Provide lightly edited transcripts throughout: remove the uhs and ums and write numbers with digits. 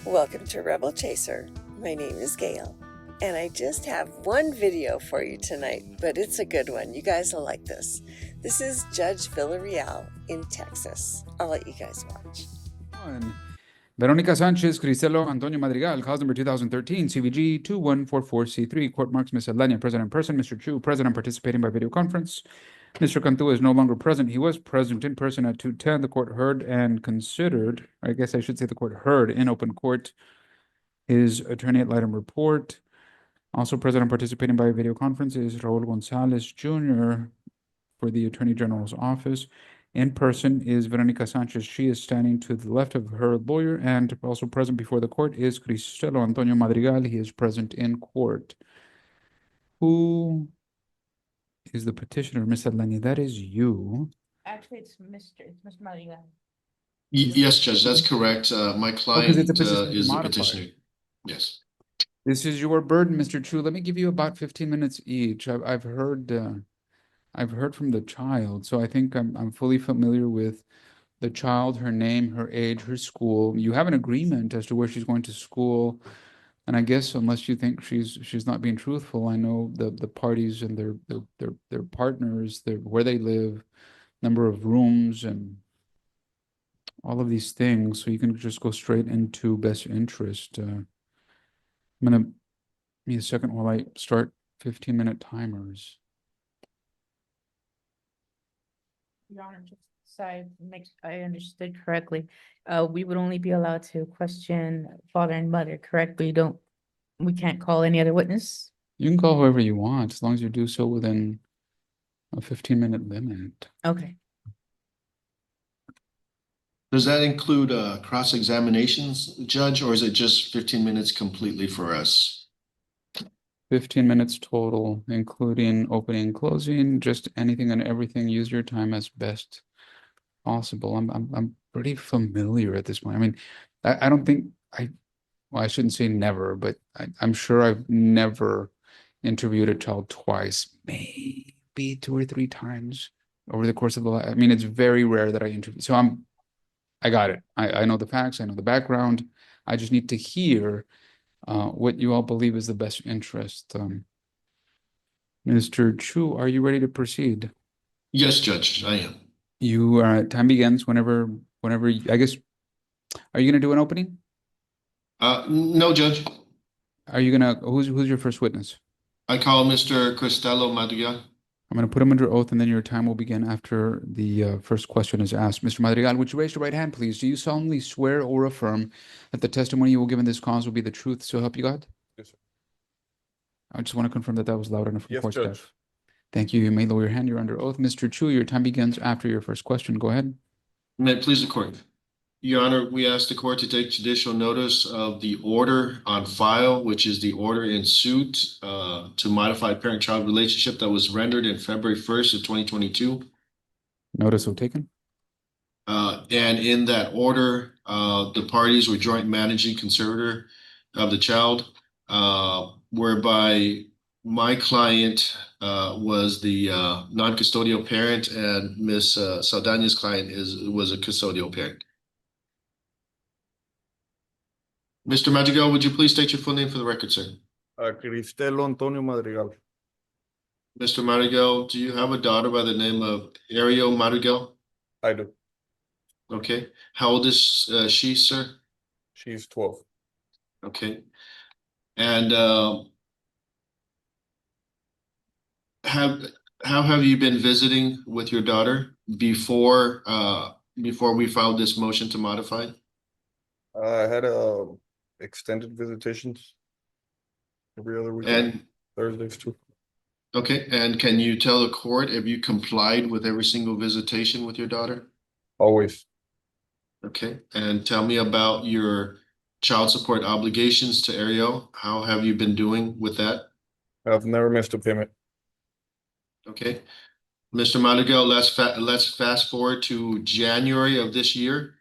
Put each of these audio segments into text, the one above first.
Welcome to Rebel Chaser. My name is Gail, and I just have one video for you tonight, but it's a good one. You guys will like this. This is Judge Villarreal in Texas. I'll let you guys watch. Veronica Sanchez, Cristelo Antonio Madrigal, cause number 2013, CVG 2144C3. Court marks Ms. Alania present in person. Mr. Chu, present and participating by video conference. Mr. Cantu is no longer present. He was present in person at 210. The court heard and considered, I guess I should say the court heard in open court, his attorney ad litem report. Also present and participating by video conference is Raul Gonzalez Jr. for the Attorney General's office. In person is Veronica Sanchez. She is standing to the left of her lawyer, and also present before the court is Cristelo Antonio Madrigal. He is present in court. Who is the petitioner, Ms. Alania? That is you. Actually, it's Mr. Madrigal. Yes, Judge, that's correct. My client it's a petition to is the modify. petitioner. Yes. This is your burden, Mr. Chu. Let me give you about 15 minutes each. I've heard from the child, so I think I'm fully familiar with the child, her name, her age, her school. You have an agreement as to where she's going to school, and I guess unless you think she's not being truthful, I know the parties and their partners, where they live, number of rooms, and all of these things. So you can just go straight into best interest. I'm gonna give me a second while I start 15-minute timers. Your Honor, just so I understood correctly, we would only be allowed to question father and mother, correct? We can't call any other witness? You can call whoever you want, as long as you do so within a 15-minute limit. Okay. Does that include cross-examinations, Judge, or is it just 15 minutes completely for us? 15 minutes total, including opening and closing, just anything and everything. Use your time as best possible. I'm pretty familiar at this point. I mean, I don't think well, I shouldn't say never, but I'm sure I've never interviewed a child twice, maybe 2 or 3 times over the course of the I mean, it's very rare that I interview. So I got it. I know the facts, I know the background. I just need to hear what you all believe is the best interest. Mr. Chu, are you ready to proceed? Yes, Judge, I am. You time begins whenever I guess. Are you gonna do an opening? No, Judge. Are you gonna who's your first witness? I call Mr. Cristelo Madrigal. I'm gonna put him under oath, and then your time will begin after the first question is asked. Mr. Madrigal, would you raise your right hand, please? Do you solemnly swear or affirm that the testimony you will give in this cause will be the truth, so help you God? Yes, sir. I just want to confirm that that was loud enough for Yes, court Judge. staff. Thank you. You may lower your hand. You're under oath. Mr. Chu, your time begins after your first question. Go ahead. May it please the court. Your Honor, we ask the court to take judicial notice of the order on file, which is the order in suit to modify parent-child relationship that was rendered in February 1st of 2022. Notice so taken. And in that order, the parties were joint managing conservator of the child, whereby my client was the non-custodial parent, and Ms. Saldana's client was a custodial parent. Mr. Madrigal, would you please state your full name for the record, sir? Cristelo Antonio Madrigal. Mr. Madrigal, do you have a daughter by the name of Ariel Madrigal? I do. Okay. How old is she, sir? She's 12. Okay. And how have you been visiting with your daughter before we filed this motion to modify? I had extended visitations every other weekend, And Thursdays too. okay, and can you tell the court if you complied with every single visitation with your daughter? Always. Okay, and tell me about your child support obligations to Ariel. How have you been doing with that? I've never missed a payment. Okay, Mr. Madrigal, let's fast forward to January of this year.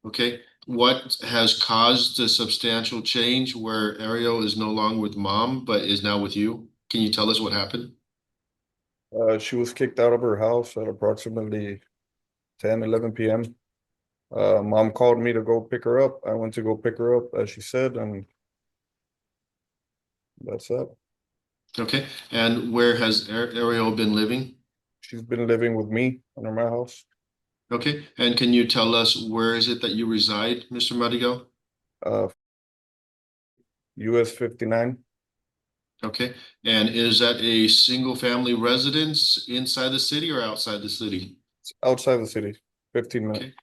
Okay, what has caused the substantial change where Ariel is no longer with mom but is now with you? Can you tell us what happened? She was kicked out of her house at approximately 10, 11 p.m. Mom called me to go pick her up. I went to go pick her up, as she said, and that's it. Okay, and where has Ariel been living? She's been living with me under my house. Okay, and can you tell us where is it that you reside, Mr. Madrigal? Uh, US 59. Okay, and is that a single family residence inside the city or outside the city? It's outside the city, 15 minutes. Okay,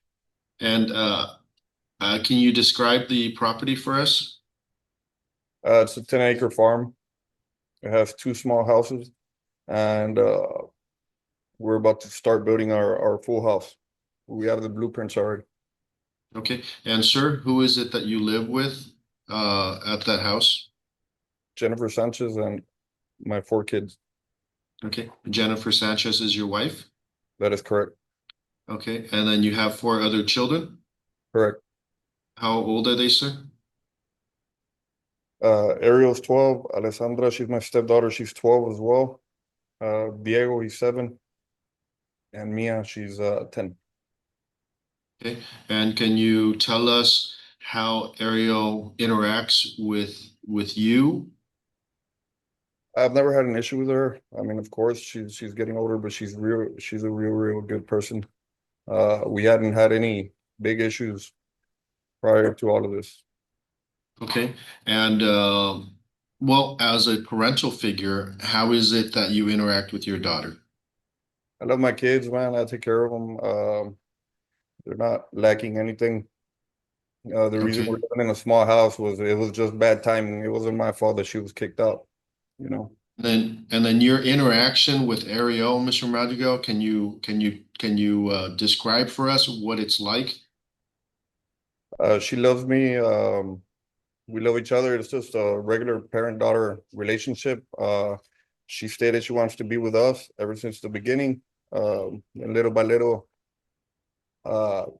and can you describe the property for us? It's a 10-acre farm. It has 2 small houses, and we're about to start building our full house. We have the blueprints already. Okay, and sir, who is it that you live with at that house? Jennifer Sanchez and my 4 kids. Okay, Jennifer Sanchez is your wife? That is correct. Okay, and then you have 4 other children? Correct. How old are they, sir? Ariel's 12. Alessandra, she's my stepdaughter. She's 12 as well. Diego, he's 7. And Mia, she's 10. Okay, and can you tell us how Ariel interacts with you? I've never had an issue with her. I mean, of course, she's getting older, but she's a real good person. We hadn't had any big issues prior to all of this. Okay, and well, as a parental figure, how is it that you interact with your daughter? I love my kids, man. I take care of them. They're not lacking anything. The reason Okay. we're living in a small house was it was just bad timing. It wasn't my fault that she was kicked out, you know. And then your interaction with Ariel, Mr. Madrigal, can you describe for us what it's like? She loves me. We love each other. It's just a regular parent-daughter relationship. She stated she wants to be with us ever since the beginning. And little by little,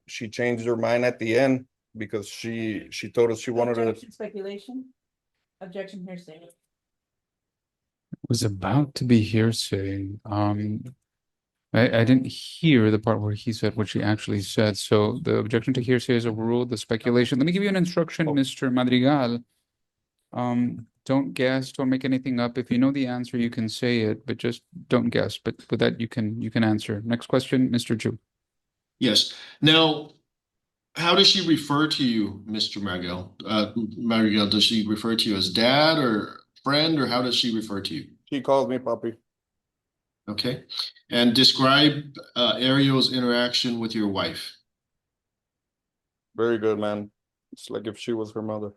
she changed her mind at the end because she told us she wanted to. Objection, speculation. Objection, hearsay. Was about to be hearsay. I didn't hear the part where he said what she actually said. So the objection to hearsay is overruled. The speculation. Let me give you an instruction, Mr. Madrigal. Don't guess. Don't make anything up. If you know the answer, you can say it, but just don't guess. But with that, you can answer. Next question, Mr. Chu. Yes. Now, how does she refer to you, Mr. Madrigal? Madrigal, does she refer to you as dad or friend, or how does she refer to you? She calls me Papi. Okay. And describe Ariel's interaction with your wife. Very good, man. It's like if she was her mother.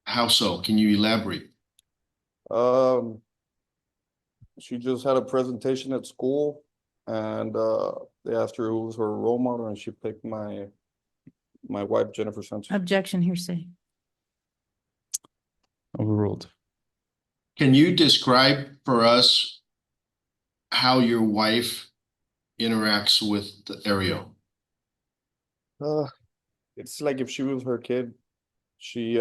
How so? Can you elaborate? She just had a presentation at school, and they asked her who was her role model, and she picked my wife, Jennifer Sanchez. Objection, hearsay. Overruled. Can you describe for us how your wife interacts with Ariel? It's like if she was her kid. She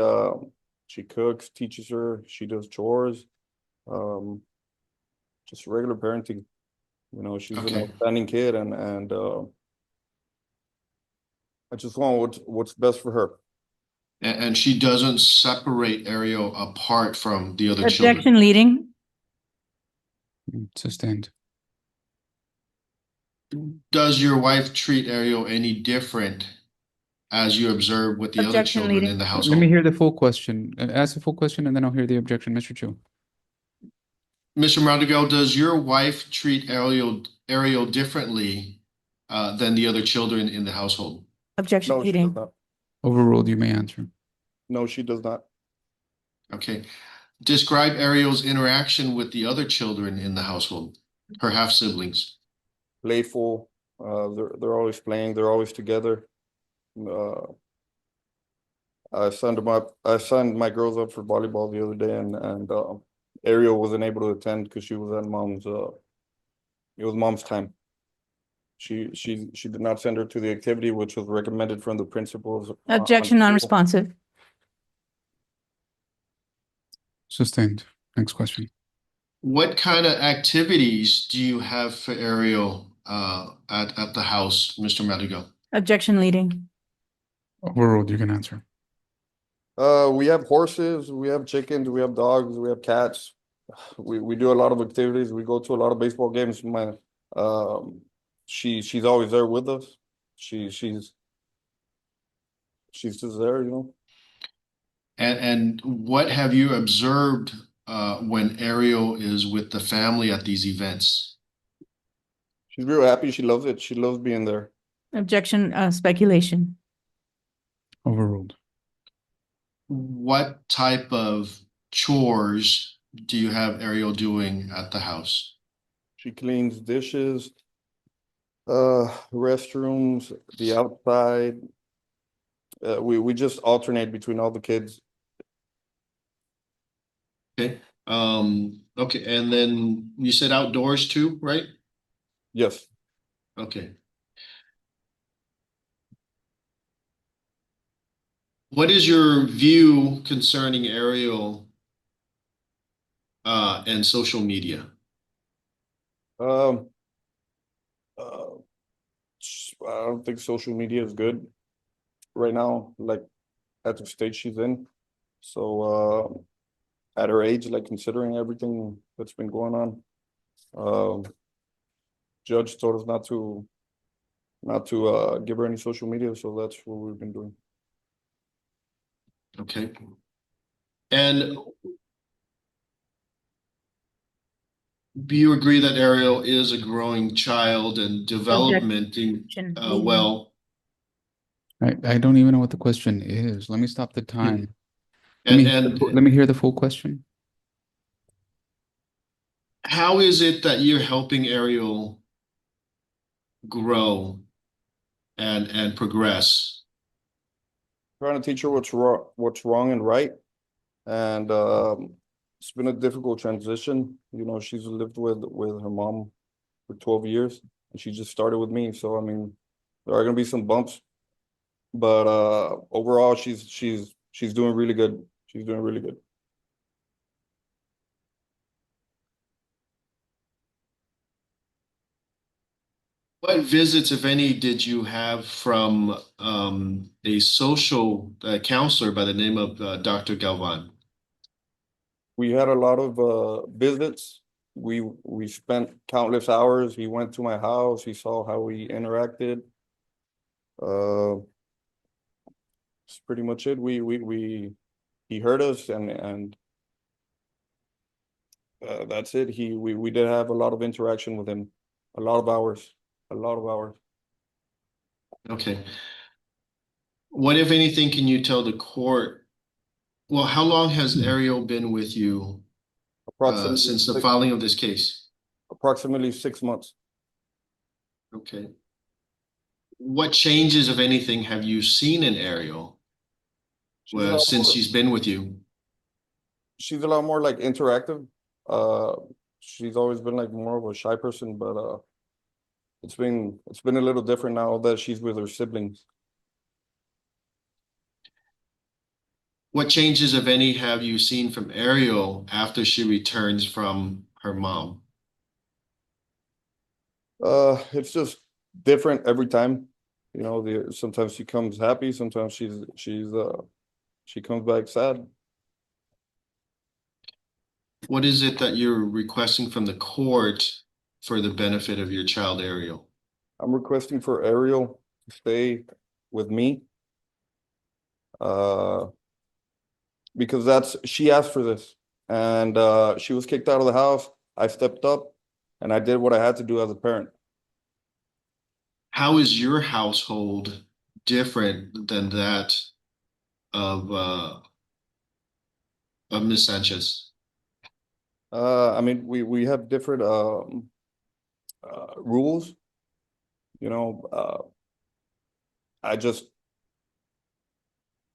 cooks, teaches her, she does chores, just regular parenting. You know, she's an Okay. outstanding kid, and I just want what's best for her. And she doesn't separate Ariel apart from the other children. Objection, leading. Sustained. Does your wife treat Ariel any different as you observe with the other Objection, children leading. in the Let household? me hear the full question. Ask the full question, and then I'll hear the objection, Mr. Chu. Mr. Madrigal, does your wife treat Ariel differently than the other children in the household? Objection, No, she does leading. not. Overruled. You may answer. No, she does not. Okay. Describe Ariel's interaction with the other children in the household, her half siblings. Playful. They're always playing. They're always together. I signed my girls up for volleyball the other day, and Ariel wasn't able to attend because she was at mom's. It was mom's time. She did not send her to the activity, which was recommended from the principals. Objection, non-responsive. Sustained. Next question. What kind of activities do you have for Ariel at the house, Mr. Madrigal? Objection leading. Overruled. You can answer. We have horses, we have chickens, we have dogs, we have cats. We do a lot of activities. We go to a lot of baseball games. She's always there with us. She's just there, you know. And what have you observed when Ariel is with the family at these events? She's real happy. She loves it. She loves being there. Objection, speculation. Overruled. What type of chores do you have Ariel doing at the house? She cleans dishes, restrooms, the outside. We just alternate between all the kids. Okay. Okay, and then you said outdoors too, right? Yes. Okay. What is your view concerning Ariel and social media? Um, uh, I don't think social media is good right now, like at the stage she's in. So, at her age, like considering everything that's been going on, judge told us not to give her any social media, so that's what we've been doing. Okay. And do you agree that Ariel is a growing child and developmenting Objection. well? I don't even know what the question is. Let me stop the time. And Let me hear the full question. how is it that you're helping Ariel grow and progress? Trying to teach her what's wrong and right, and it's been a difficult transition. You know, she's lived with her mom for 12 years, and she just started with me. So I mean, there are gonna be some bumps, but overall, she's doing really good. She's doing really good. What visits, if any, did you have from a social counselor by the name of Dr. Galvan? We had a lot of visits. We spent countless hours. He went to my house. He saw how we interacted. That's pretty much it. He heard us, and that's it. We did have a lot of interaction with him, a lot of hours, a lot of hours. Okay. What, if anything, can you tell the court? Well, how long has Ariel been with you Approximately since the six- filing of this case? approximately 6 months. Okay. What changes, if anything, have you seen in Ariel She's a lot since more- she's been with you? she's a lot more like interactive. She's always been like more of a shy person, but it's been a little different now that she's with her siblings. What changes, if any, have you seen from Ariel after she returns from her mom? It's just different every time. You know, sometimes she comes happy, sometimes she comes back sad. What is it that you're requesting from the court for the benefit of your child, Ariel? I'm requesting for Ariel to stay with me. Because she asked for this, and she was kicked out of the house. I stepped up and I did what I had to do as a parent. How is your household different than that of Ms. Sanchez? I mean, we have different rules. You know,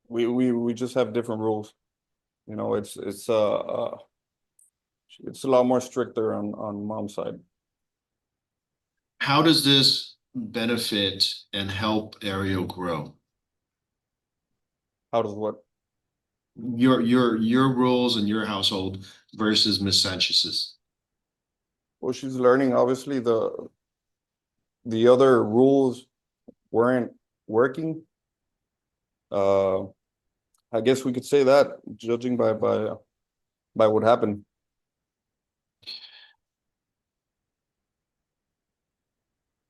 we just have different rules. You know, it's a lot more stricter on mom's side. How does this benefit and help Ariel grow? How does what? Your rules in your household versus Ms. Sanchez's. Well, she's learning. Obviously, the other rules weren't working. I guess we could say that, judging by what happened.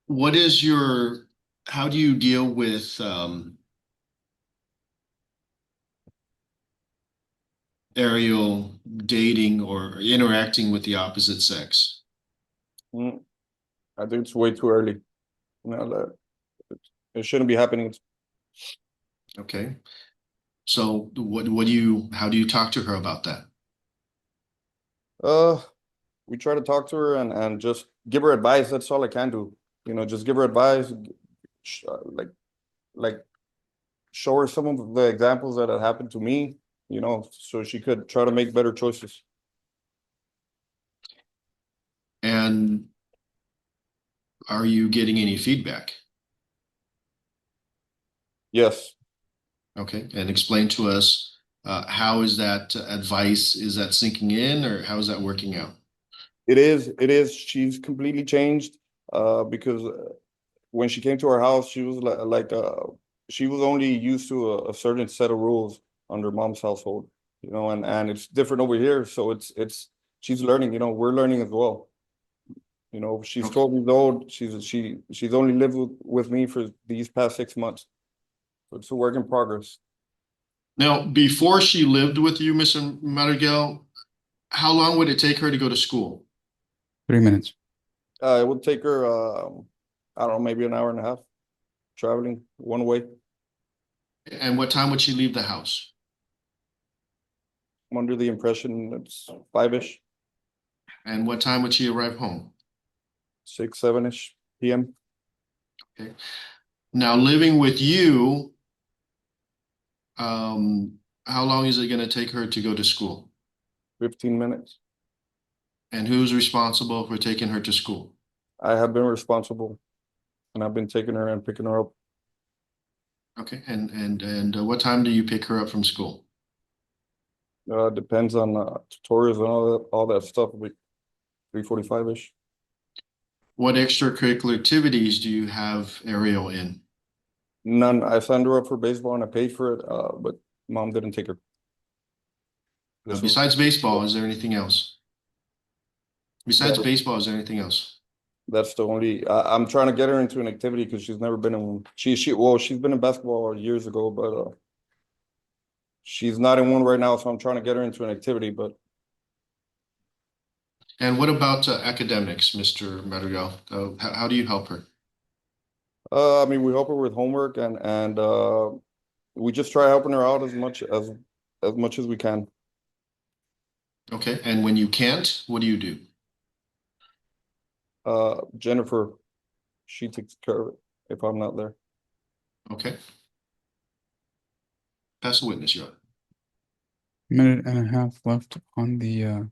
What is how do you deal with aerial dating or interacting with the opposite sex? I think it's way too early. You know, it shouldn't be happening. Okay. So how do you talk to her about that? We try to talk to her and just give her advice. That's all I can do. You know, just give her advice, like show her some of the examples that had happened to me, you know, so she could try to make better choices. And are you getting any feedback? Yes, Okay, and explain to us how is that advice, is that sinking in, or how is that working out? it is. She's completely changed because when she came to our house, she was she was only used to a certain set of rules under mom's household, you know, and it's different over here. So she's learning, you know, we're learning as well. You know, she's Okay. 12 years old. She's only lived with me for these past 6 months. So it's a work in progress. Now, before she lived with you, Mr. Madrigal, how long would it take her to go to school? 3 minutes. It would take her, I don't know, maybe an hour and a half traveling one way. And what time would she leave the house? I'm under the impression it's 5-ish, And what time would she arrive home? 6, 7-ish PM. Now, living with you, how long is it going to take her to go to school? 15 minutes. And who's responsible for taking her to school? I have been responsible, and I've been taking her and picking her up. Okay, and what time do you pick her up from school? Depends on tutorials and all that stuff. 3:45-ish. What extracurricular activities do you have Ariel in? None. I signed her up for baseball and I paid for it, but mom didn't take her. Besides baseball, is there anything else? Besides Yeah. baseball, is there anything else? That's the only. I'm trying to get her into an activity because she's never been in one. She's been in basketball years ago, but she's not in one right now. So I'm trying to get her into an activity. But And what about academics, Mr. Madrigal? How do you help her? I mean, we help her with homework and we just try helping her out as much as we can. Okay, and when you can't, what do you do? Jennifer, she takes care of it if I'm not there. Okay. Pass the witness, Your Honor. Minute and a half left on the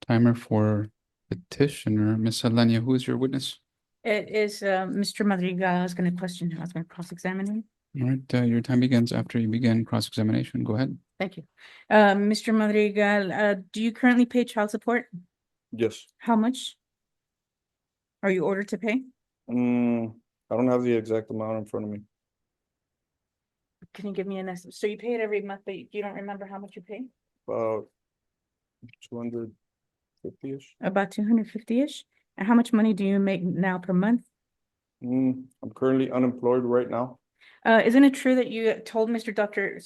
timer for petitioner. Miss Helenia, who is your witness? It is Mr. Madrigal. I was going to question him. I was going to cross-examine him. All right, your time begins after you begin cross-examination. Go ahead. Thank you. Mr. Madrigal, do you currently pay child support? Yes. How much are you ordered to pay? I don't have the exact amount in front of me. Can you give me an estimate? So you pay it every month, but you don't remember how much you pay? About 250-ish. About 250-ish? And how much money do you make now per month? I'm currently unemployed right now. Isn't it true that you told Dr.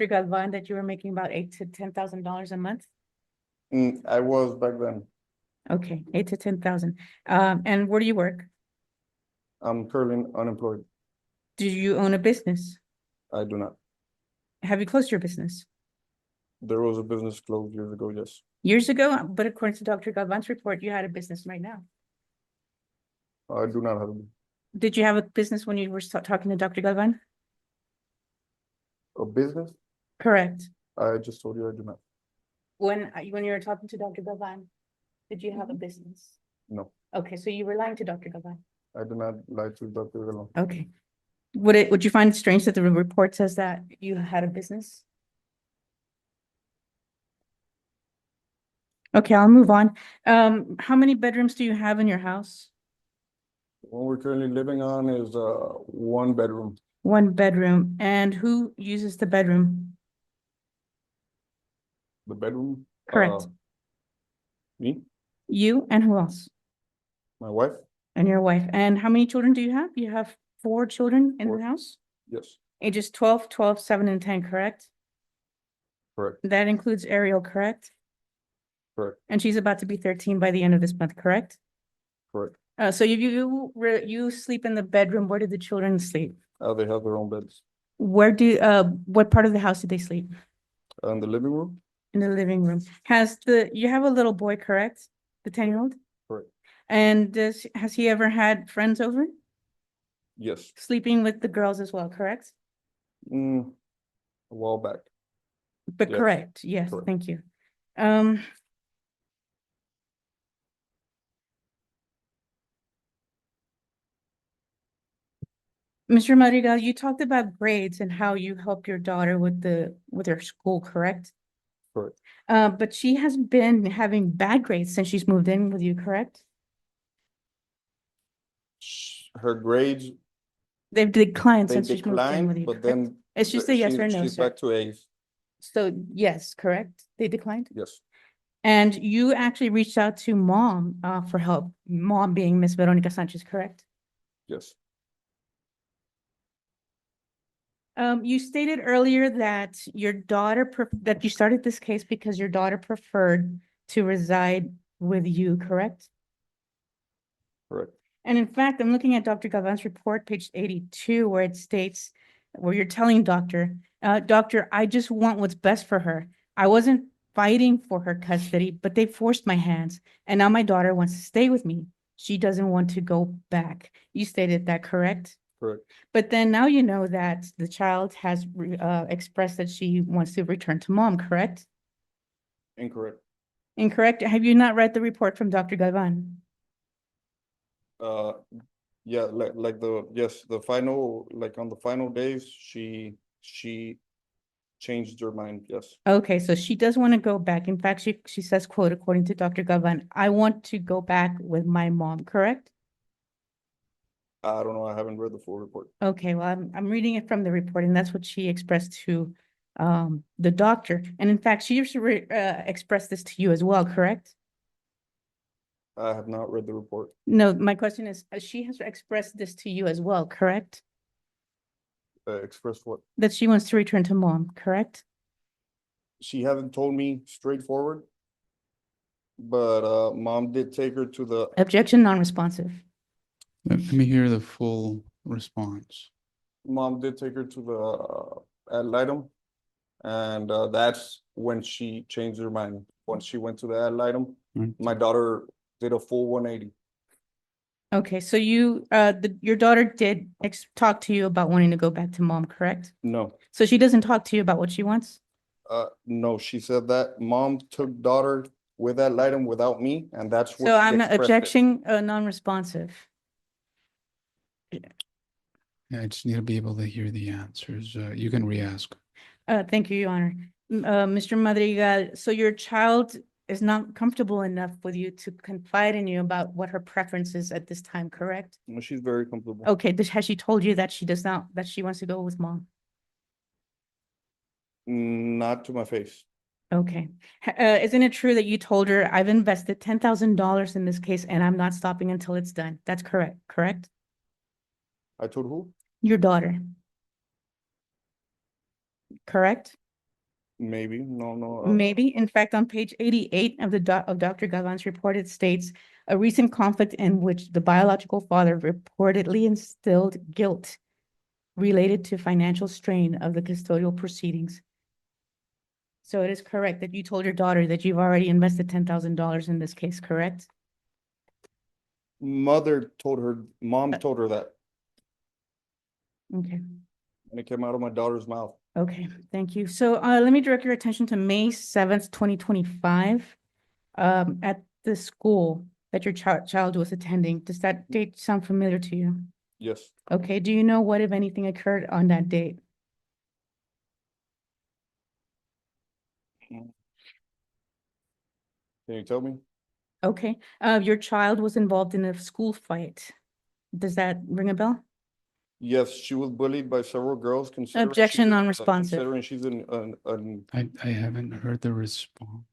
Galvan that you were making about $8,000 to $10,000 a month? I was back then. Okay, 8,000 to 10,000. And where do you work? I'm currently unemployed. Do you own a business? I do not. Have you closed your business? There was a business closed years ago, yes. Years ago, but according to Dr. Galvan's report, you had a business right now. I do not have Did you have a business when you were talking to Dr. Galvan? a business. Correct. I just told you I do not. When you were talking to Dr. Galvan, did you have a business? No, Okay, so you were lying to Dr. Galvan. I do not lie to Dr. Galvan. Okay. Would you find it strange that the report says that you had a business? Okay, I'll move on. How many bedrooms do you have in your house? The one we're currently living on is 1 bedroom. One bedroom. And who uses the bedroom? The bedroom. Correct. Me, You and who else? my wife, And your wife. And how many children do you have? You have 4 children in the 4. house? yes, Ages 12, 12, 7, and 10, correct? correct, That includes Ariel, correct? correct, And she's about to be 13 by the end of this month, correct? correct. So you sleep in the bedroom. Where did the children sleep? They have their own beds. What part of the house did they sleep? In the living room, In the living room. You have a little boy, correct? The 10-year-old? correct, And has he ever had friends over? yes, Sleeping with the girls as well, correct? a while back. But Yes, correct, yes, correct. thank you. Mr. Madrigal, you talked about grades and how you help your daughter with her school, correct? Correct. But she has been having bad grades since she's moved in with you, correct? Her grades, They've declined they since she's moved in with declined, you, but correct? then It's just a yes or no, she's sir. back to A's. So yes, correct? They declined? Yes, And you actually reached out to mom for help, mom being Miss Veronica Sanchez, correct? yes, You stated earlier that that you started this case because your daughter preferred to reside with you, correct? correct, And in fact, I'm looking at Dr. Galvan's report, page 82, where it states, where you're telling doctor, doctor, I just want what's best for her. I wasn't fighting for her custody, but they forced my hands. And now my daughter wants to stay with me. She doesn't want to go back. You stated that, correct? correct, But then now you know that the child has expressed that she wants to return to mom, correct? incorrect. Incorrect? Have you not read the report from Dr. Galvan? Uh, yeah, the final, like on the final days, she changed her mind, yes. Okay, so she does want to go back. In fact, she says, quote, according to Dr. Galvan, I want to go back with my mom, correct? I don't know, I haven't read the full report. Okay, well, I'm reading it from the report, and that's what she expressed to the doctor. And in fact, she expressed this to you as well, correct? I have not read the report. No, my question is, she has expressed this to you as well, correct? Express what? That she wants to return to mom, correct? She hasn't told me straightforward. But mom did take her to the, Objection, non-responsive. Let me hear the full response. mom did take her to the ad litem. And that's when she changed her mind. Once she went to the ad litem, Right. my daughter did a full 180. Okay, so your daughter did talk to you about wanting to go back to mom, correct? No, So she doesn't talk to you about what she wants? no, she said that mom took daughter with that litem without me, and that's what So she I'm expressed it. objection, non-responsive. Yeah, I just need to be able to hear the answers. You can re-ask. Thank you, Your Honor. Mr. Madrigal, so your child is not comfortable enough with you to confide in you about what her preference is at this time, correct? No, she's very comfortable. Okay, has she told you that that she wants to go with mom? Not to my face. Okay. Isn't it true that you told her, I've invested $10,000 in this case and I'm not stopping until it's done? That's correct? I told who? Your daughter. Correct? Maybe, no. Maybe. In fact, on page 88 of of Dr. Galvan's report, it states a recent conflict in which the biological father reportedly instilled guilt related to financial strain of the custodial proceedings. So it is correct that you told your daughter that you've already invested $10,000 in this case, correct? Mom told her that, Okay. and it came out of my daughter's mouth. Okay, thank you. So let me direct your attention to May 7th, 2025. At the school that your child was attending. Does that date sound familiar to you? Yes, Okay, do you know what, if anything, occurred on that date? can you tell me? Okay, your child was involved in a school fight. Does that ring a bell? Yes, she was bullied by several girls. Objection non-responsive. Considering she's an I haven't heard the response.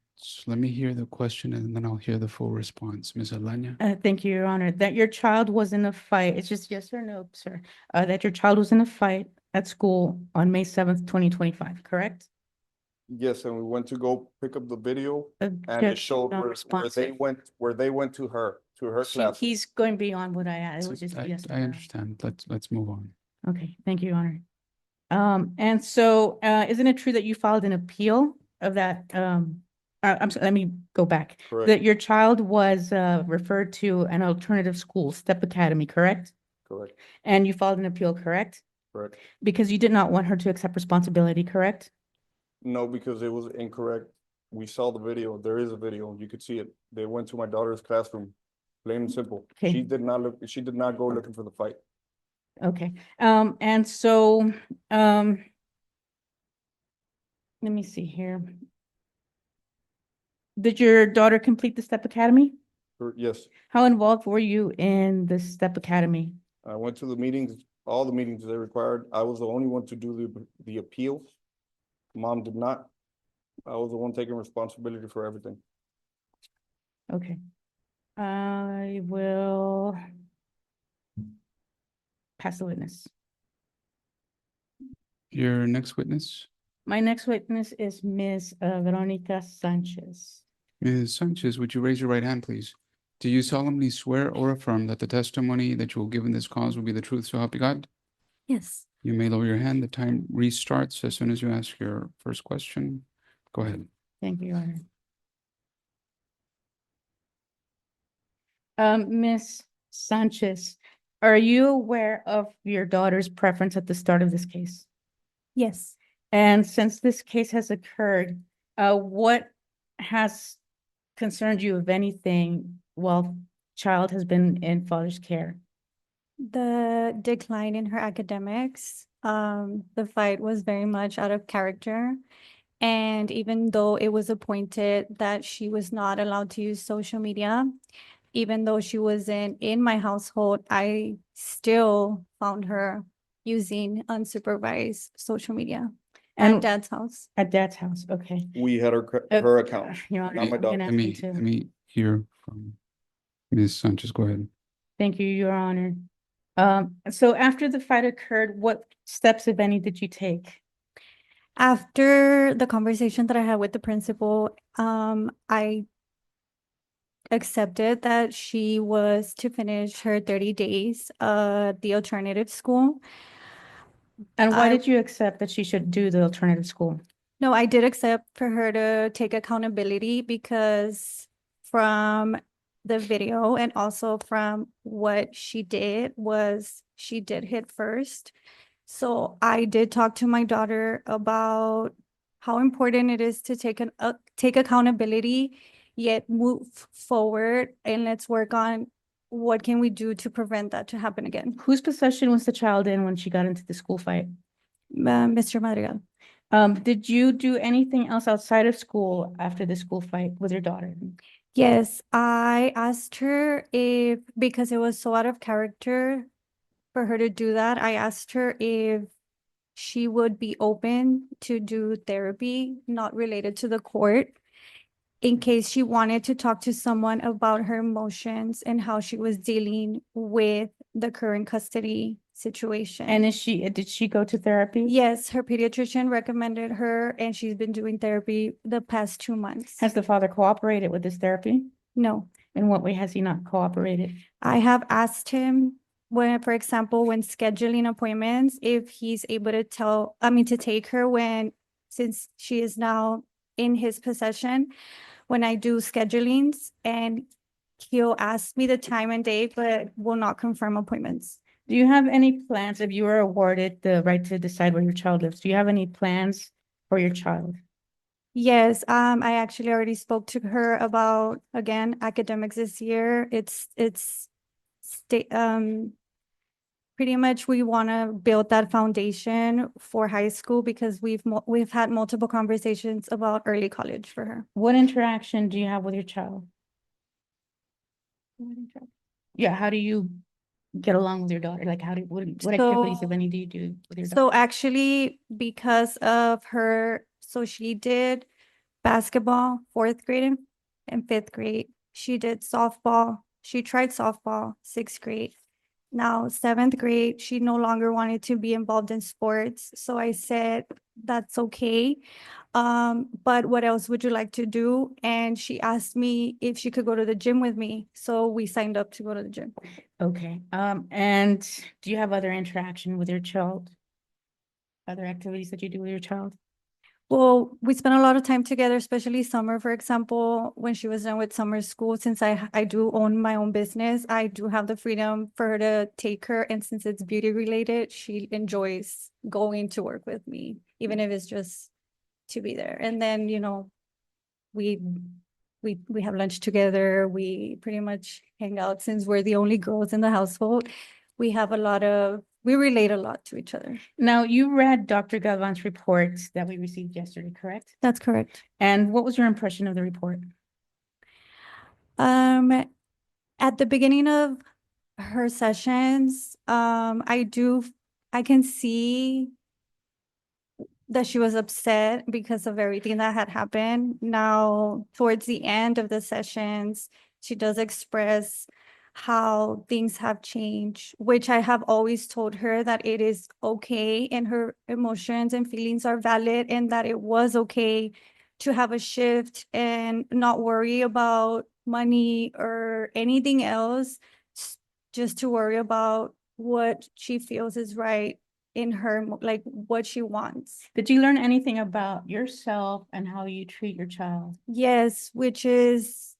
Let me hear the question and then I'll hear the full response. Ms. Alanya? Thank you, Your Honor, that your child was in a fight. It's just yes or no, sir. That your child was in a fight at school on May 7th, 2025, correct? yes, and we went to go pick up the video and it Objection showed where non-responsive. they went to her class. He's going beyond what I asked. It was just yes. I understand. Let's move on. Okay, thank you, Your Honor. And so, isn't it true that you filed an appeal of that, I'm sorry, let me go back. Correct. That your child was, referred to an alternative school, Step Academy, correct? Correct. And you filed an appeal, correct? Correct. Because you did not want her to accept responsibility, correct? No, because it was incorrect. We saw the video. There is a video. You could see it. They went to my daughter's classroom. Plain and simple. Okay. She did not go looking for the fight. Okay, and so, let me see here. Did your daughter complete the Step Academy? Yes, How involved were you in the Step Academy? I went to the meetings, all the meetings they required. I was the only one to do the appeal. Mom did not. I was the one taking responsibility for everything. Okay. I will pass the witness. Your next witness? My next witness is Ms. Veronica Sanchez. Ms. Sanchez, would you raise your right hand, please? Do you solemnly swear or affirm that the testimony that you will give in this cause will be the truth, so help you God? Yes. You may lower your hand. The time restarts as soon as you ask your first question. Go ahead. Thank you, Your Honor. Ms. Sanchez, are you aware of your daughter's preference at the start of this case? Yes. And since this case has occurred, what has concerned you, if anything, while child has been in father's care? The decline in her academics, the fight was very much out of character. And even though it was appointed that she was not allowed to use social media, even though she wasn't in my household, I still found her using unsupervised social media And at Dad's house. at Dad's house, okay. We had her account. Your Honor, Not my I'm daughter. gonna Let ask you me, to. let me hear from Ms. Sanchez. Go ahead. Thank you, Your Honor. So after the fight occurred, what steps, if any, did you take? After the conversation that I had with the principal, I accepted that she was to finish her 30 days the alternative school. And why I- did you accept that she should do the alternative school? No, I did accept for her to take accountability because from the video and also from what she did was she did hit first. So I did talk to my daughter about how important it is to take accountability, yet move forward, and let's work on what can we do to prevent that to happen again. Whose possession was the child in when she got into the school fight? Mr. Madrigal. Did you do anything else outside of school after the school fight with your daughter? Yes, I asked her if, because it was so out of character for her to do that, I asked her if she would be open to do therapy, not related to the court, in case she wanted to talk to someone about her emotions and how she was dealing with the current custody situation. And did she go to therapy? Yes, her pediatrician recommended her, and she's been doing therapy the past 2 months. Has the father cooperated with this therapy? No, In what way has he not cooperated? I have asked him when, for example, when scheduling appointments, if he's able to to take her since she is now in his possession, when I do schedulings, and he'll ask me the time and date, but will not confirm appointments. Do you have any plans, if you were awarded the right to decide where your child lives, do you have any plans for your child? Yes, I actually already spoke to her about, again, academics this year. It's pretty much we want to build that foundation for high school because we've had multiple conversations about early college for her. What interaction do you have with your child? Yeah, how do you get along with your daughter? Like what activities, if So- any, do you do with your daughter? So actually, because of her, so she did basketball, fourth grade and fifth grade. She did softball. She tried softball, sixth grade. Now, seventh grade, she no longer wanted to be involved in sports. So I said, that's okay. But what else would you like to do? And she asked me if she could go to the gym with me. So we signed up to go to the gym. Okay, and do you have other interaction with your child? Other activities that you do with your child? Well, we spent a lot of time together, especially summer, for example, when she was done with summer school. Since I do own my own business, I do have the freedom for her to take her. And since it's beauty related, she enjoys going to work with me, even if it's just to be there. And then, you know, we have lunch together. We pretty much hang out since we're the only girls in the household. We relate a lot to each other. Now, you read Dr. Galvan's report that we received yesterday, correct? That's correct. And what was your impression of the report? At the beginning of her sessions, I can see that she was upset because of everything that had happened. Now, towards the end of the sessions, she does express how things have changed, which I have always told her that it is okay and her emotions and feelings are valid and that it was okay to have a shift and not worry about money or anything else, just to worry about what she feels is right in her, like what she wants. Did you learn anything about yourself and how you treat your child? Yes, which is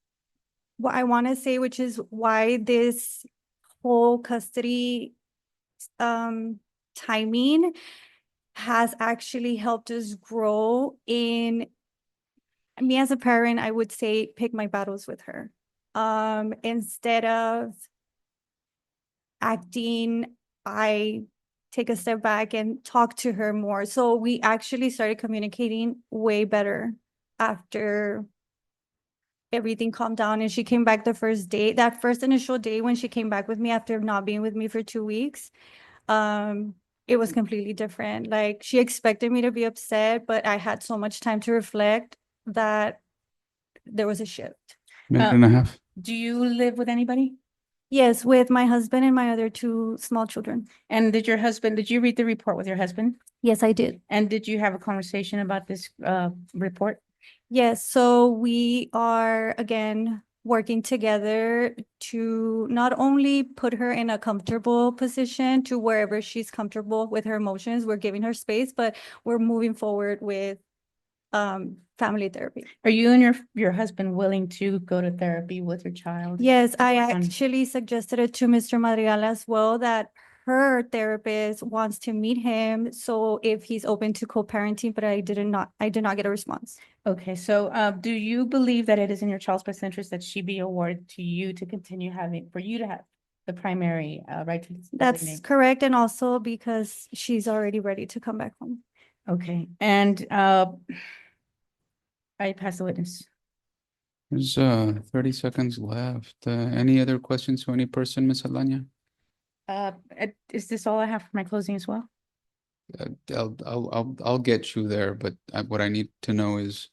what I want to say, which is why this whole custody timing has actually helped us grow in me as a parent. I would say pick my battles with her. Instead of acting, I take a step back and talk to her more. So we actually started communicating way better after everything calmed down and she came back the first day, that first initial day when she came back with me after not being with me for 2 weeks. It was completely different. Like she expected me to be upset, but I had so much time to reflect that there was a shift. Minute and a half. Do you live with anybody? Yes, with my husband and my other 2 small children. And did you read the report with your husband? Yes, I did. And did you have a conversation about this report? Yes, so we are again working together to not only put her in a comfortable position to wherever she's comfortable with her emotions, we're giving her space, but we're moving forward with family therapy. Are you and your husband willing to go to therapy with your child? Yes, I On- actually suggested it to Mr. Madrigal as well, that her therapist wants to meet him. So if he's open to co-parenting, but I did not get a response. Okay, so do you believe that it is in your child's best interest that she be awarded to you to continue for you to have the primary right to That's designate? correct. And also because she's already ready to come back home. Okay, and I pass the witness. There's 30 seconds left. Any other questions to any person, Ms. Alanya? Is this all I have for my closing as well? I'll get you there, but what I need to know is,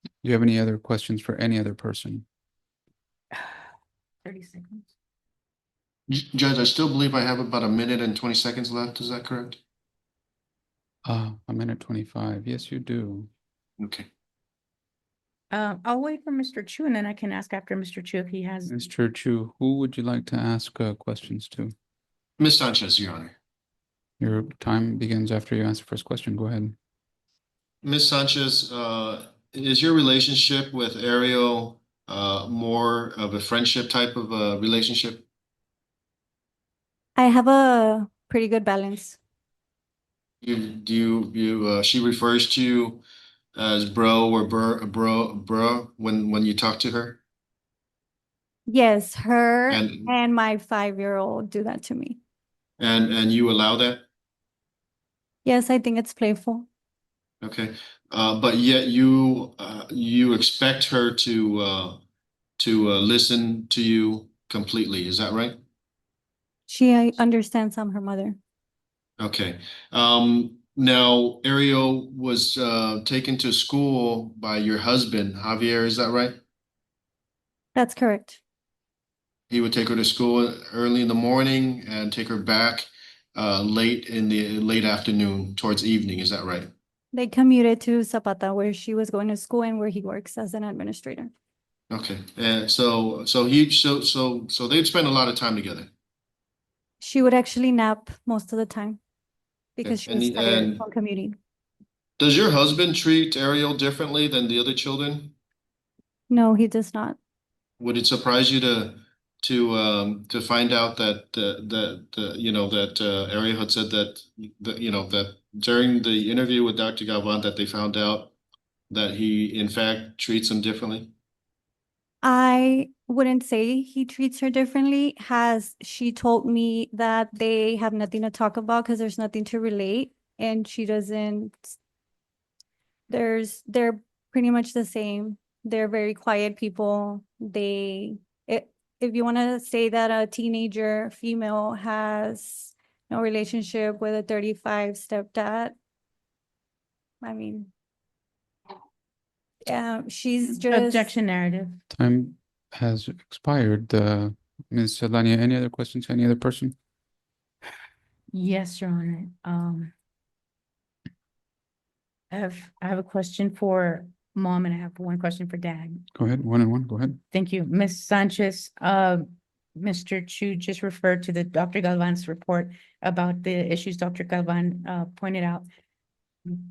do you have any other questions for any other person? 30 seconds. Judge, I still believe I have about a minute and 20 seconds left. Is that correct? A minute 25. Yes, you do. Okay. I'll wait for Mr. Chu and then I can ask after Mr. Chu if he has. Mr. Chu, who would you like to ask questions to? Ms. Sanchez, Your Honor. Your time begins after you ask the first question. Go ahead. Ms. Sanchez, is your relationship with Ariel more of a friendship type of relationship? I have a pretty good balance. She refers to you as bro or bro when you talk to her? Yes, her And- and my 5-year-old do that to me. And you allow that? Yes, I think it's playful. Okay. But yet you expect her to listen to you completely. Is that right? She understands I'm her mother. Okay. Now Ariel was taken to school by your husband, Javier, is that right? That's correct. He would take her to school early in the morning and take her back late in the late afternoon towards evening, is that right? They commuted to Zapata where she was going to school and where he works as an administrator. Okay. And so they'd spend a lot of time together. She would actually nap most of the time because Okay. she was tired from commuting. Does your husband treat Ariel differently than the other children? No, he does not. Would it surprise you to find out that Ariel had said that during the interview with Dr. Galvan that they found out that he in fact treats them differently? I wouldn't say he treats her differently. She told me that they have nothing to talk about because there's nothing to relate, and she doesn't. They're pretty much the same. They're very quiet people. If you want to say that a teenager female has no relationship with a 35 stepdad, I mean, she's just. Objection narrative. Time has expired. Ms. Lania, any other questions? Any other person? Yes, Your Honor. I have a question for mom and I have one question for dad. Go ahead, one and one, go ahead. Thank you. Ms. Sanchez, Mr. Chu just referred to the Dr. Galvan's report about the issues Dr. Galvan pointed out.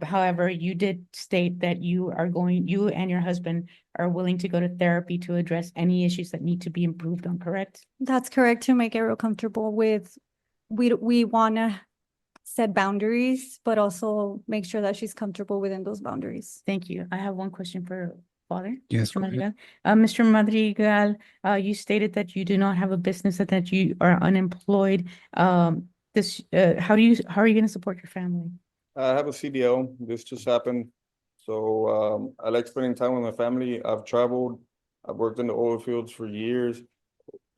However, you did state that you and your husband are willing to go to therapy to address any issues that need to be improved on, correct? That's correct, to make Ariel comfortable with, we want to set boundaries, but also make sure that she's comfortable within those boundaries. Thank you. I have one question for Father. Yes, Mr. go ahead. Madrigal. Mr. Madrigal, you stated that you do not have a business and that you are unemployed. How are you going to support your family? I have a CDL. This just happened. So I like spending time with my family. I've traveled. I've worked in the oil fields for years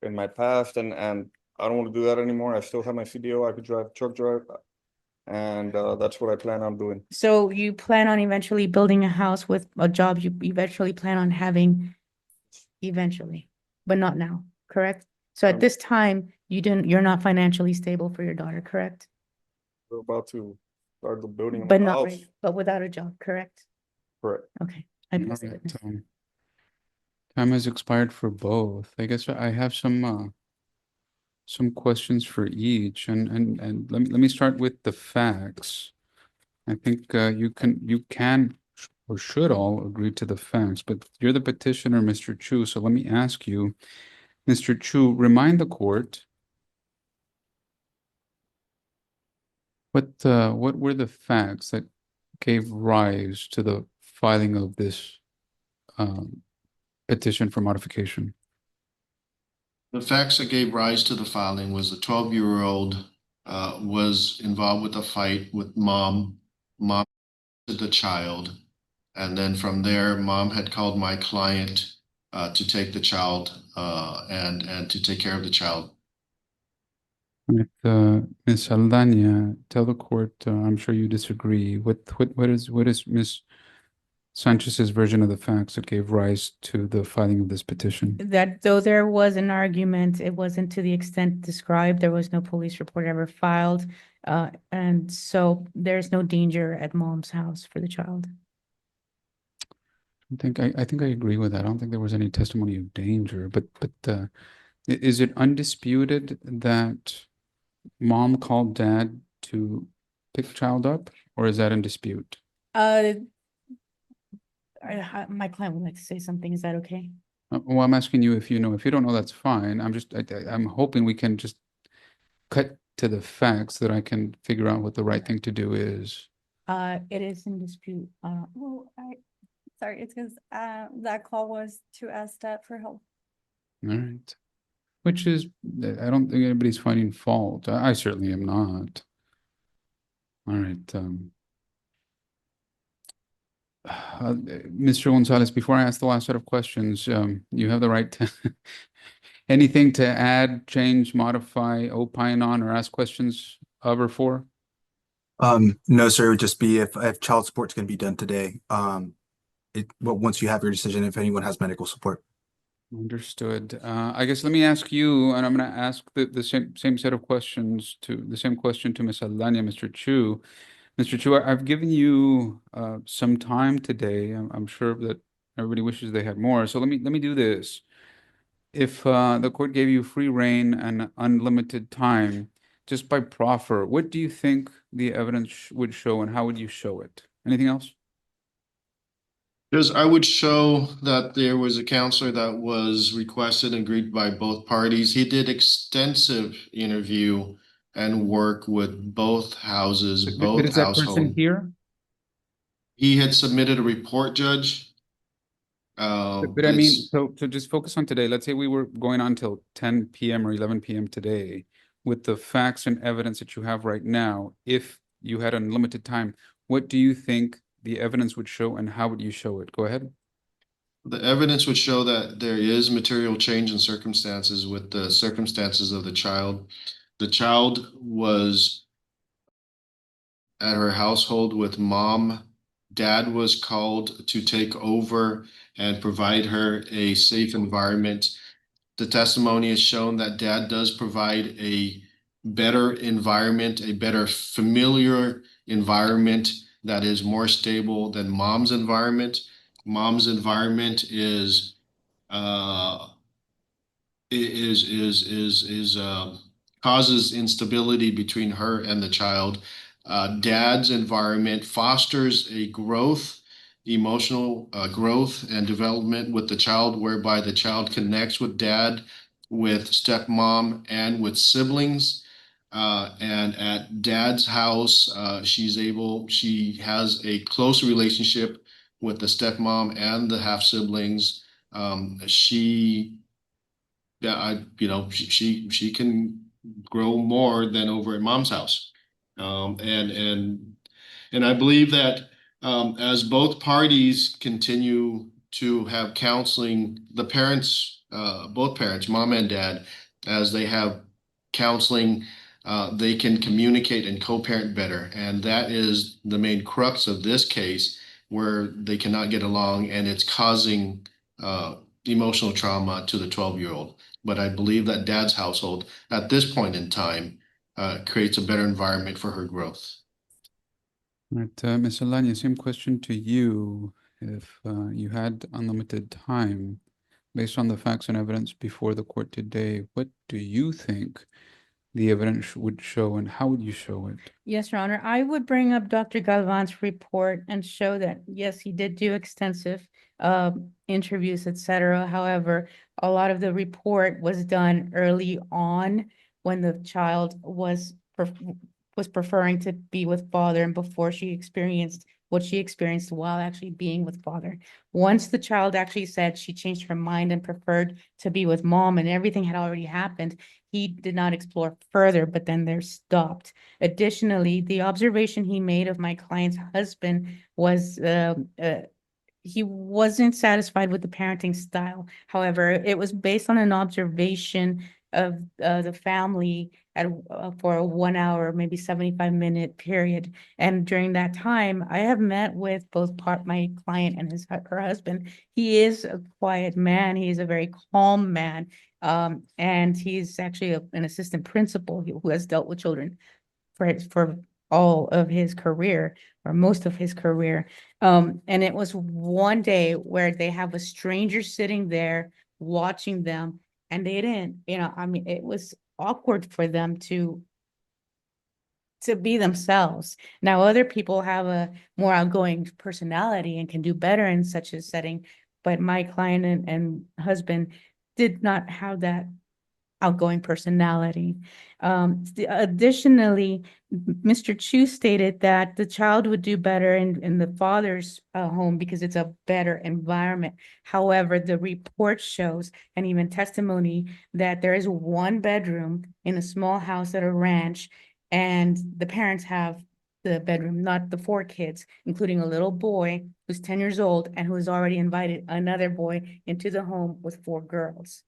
in my past, and I don't want to do that anymore. I still have my CDL. I could truck drive, and that's what I plan on doing. So you plan on eventually building a house with a job you eventually plan on having eventually, but not now, correct? So at this time, you're not financially stable for your daughter, correct? We're about to start the building of But a not house. right, but without a job, correct? Correct. Okay. I All missed right, it. time has expired for both. I guess I have some questions for each, and let me start with the facts. I think you can or should all agree to the facts, but you're the petitioner, Mr. Chu. So let me ask you, Mr. Chu, remind the court what were the facts that gave rise to the filing of this petition for modification? The facts that gave rise to the filing was the 12-year-old was involved with a fight with mom to the child. And then from there, mom had called my client to take the child and to take care of the child. With Ms. Aldana, tell the court, I'm sure you disagree. What is Ms. Sanchez's version of the facts that gave rise to the filing of this petition? That though there was an argument, it wasn't to the extent described. There was no police report ever filed. And so there's no danger at mom's house for the child. I think I agree with that. I don't think there was any testimony of danger, but is it undisputed that mom called dad to pick child up, or is that in dispute? My client would like to say something. Is that okay? Well, I'm asking you if you know. If you don't know, that's fine. I'm hoping we can just cut to the facts so that I can figure out what the right thing to do is. It is in dispute. Sorry, it's because that call was to ask Dad for help. All right. Which is, I don't think anybody's finding fault. I certainly am not. All right. Mr. Gonzalez, before I ask the last set of questions, you have the right to Anything to add, change, modify, opine on, or ask questions of or for? No, sir, it would just be if child support's gonna be done today. Once you have your decision, if anyone has medical support. Understood. I guess let me ask you, and I'm going to ask the same set of questions to the same question to Ms. Aldana, Mr. Chu. Mr. Chu, I've given you some time today. I'm sure that everybody wishes they had more. So let me do this. If the court gave you free reign and unlimited time, just by proffer, what do you think the evidence would show, and how would you show it? Anything else? Because I would show that there was a counselor that was requested and agreed by both parties. He did extensive interview and work with both houses, But both is that person households. here? He had submitted a report, Judge. But I mean, so to just focus on today, let's say we were going on till 10 p.m. or 11 p.m. today with the facts and evidence that you have right now. If you had unlimited time, what do you think the evidence would show, and how would you show it? Go ahead. The evidence would show that there is material change in circumstances with the circumstances of the child. The child was at her household with mom. Dad was called to take over and provide her a safe environment. The testimony has shown that dad does provide a better environment, a better familiar environment that is more stable than mom's environment. Mom's environment is causes instability between her and the child. Dad's environment fosters a growth, emotional growth and development with the child, whereby the child connects with dad, with stepmom, and with siblings. And at dad's house, she has a close relationship with the stepmom and the half siblings. She can grow more than over at mom's house. And I believe that as both parties continue to have counseling, the parents, both parents, mom and dad, as they have counseling, they can communicate and co-parent better. And that is the main crux of this case, where they cannot get along, and it's causing emotional trauma to the 12-year-old. But I believe that dad's household at this point in time creates a better environment for her growth. Right, Ms. Alanya, same question to you. If you had unlimited time, based on the facts and evidence before the court today, what do you think the evidence would show, and how would you show it? Yes, Your Honor. I would bring up Dr. Galvan's report and show that, yes, he did do extensive interviews, etc. However, a lot of the report was done early on when the child was preferring to be with father, and before she experienced what she experienced while actually being with father. Once the child actually said she changed her mind and preferred to be with mom and everything had already happened, he did not explore further, but then they're stopped. Additionally, the observation he made of my client's husband was he wasn't satisfied with the parenting style. However, it was based on an observation of the family at for a 1 hour, maybe 75-minute period. And during that time, I have met with both my client and her husband. He is a quiet man. He's a very calm man. And he's actually an assistant principal who has dealt with children for all of his career, or most of his career. And it was one day where they have a stranger sitting there watching them, and they didn't, I mean, it was awkward for them to be themselves. Now, other people have a more outgoing personality and can do better in such a setting, but my client and husband did not have that outgoing personality. Additionally, Mr. Chu stated that the child would do better in the father's home because it's a better environment. However, the report shows, and even testimony, that there is one bedroom in a small house at a ranch, and the the bedroom, not the 4 kids, including a little boy who's 10 years old and who has already invited another boy into the home with 4 girls.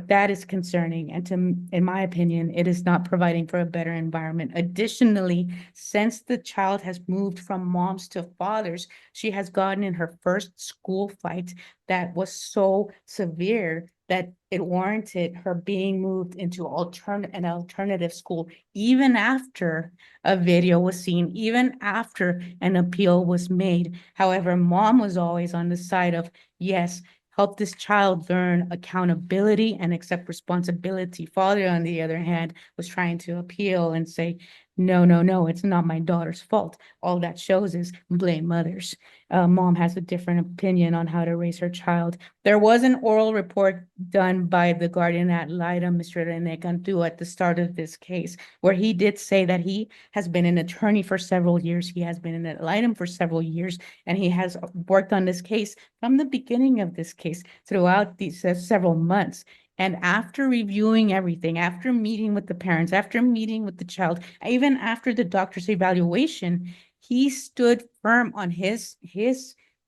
That is concerning, and in my opinion, it is not providing for a better environment. Additionally, since the child has moved from moms to fathers, she has gotten in her first school fight that was so severe that it warranted her being moved into an alternative school, even after a video was seen, even after an appeal was made. However, mom was always on the side of, yes, help this child learn accountability and accept responsibility. Father, on the other hand, was trying to appeal and say, no, no, no, it's not my daughter's fault. All that shows is blame mothers. Mom has a different opinion on how to raise her child. There was an oral report done by the guardian ad litem, Mr. Rene Cantu, at the start of this case, where he did say that he has been an attorney for several years. He has been an ad litem for several years, and he has worked on this case from the beginning of this case throughout these several months. And after reviewing everything, after meeting with the parents, after meeting with the child, even after the doctor's evaluation, he stood firm on his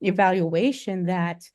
evaluation that